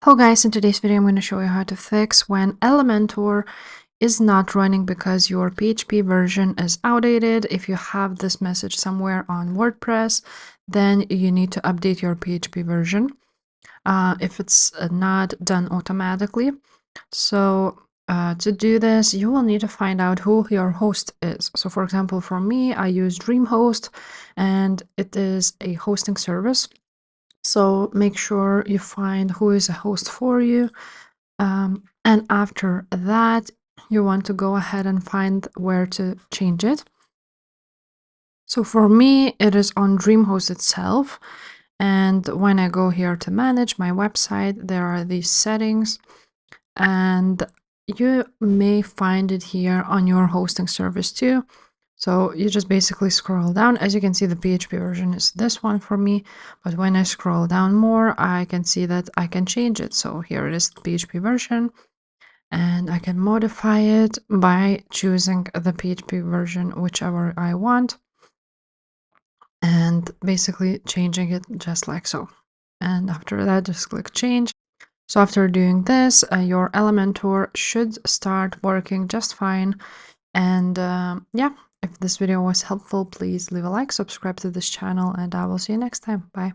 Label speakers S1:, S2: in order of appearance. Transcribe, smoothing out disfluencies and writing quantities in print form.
S1: Hello guys, in today's video I'm going to show you how to fix when Elementor is not running because your PHP version is outdated. If you have this message somewhere on WordPress, then you need to update your PHP version if it's not done automatically. So to do this, you will need to find out who your host is. So for example, for me, I use DreamHost and it is a hosting service. So make sure you find who is a host for you. And after that, you want to go ahead and find where to change it. So for me, it is on DreamHost itself. And when I go here to manage my website, there are these settings. And you may find it here on your hosting service too. So you just basically scroll down. As you can see, the PHP version is this one for me, but when I scroll down more, I can see that I can change it. So here it is, the PHP version, and I can modify it by choosing the PHP version, whichever I want, and basically changing it just like so. And after that, just click change. So after doing this, your Elementor should start working just fine. And yeah, if this video was helpful, please leave a like, subscribe to this channel, and I will see you next time. Bye.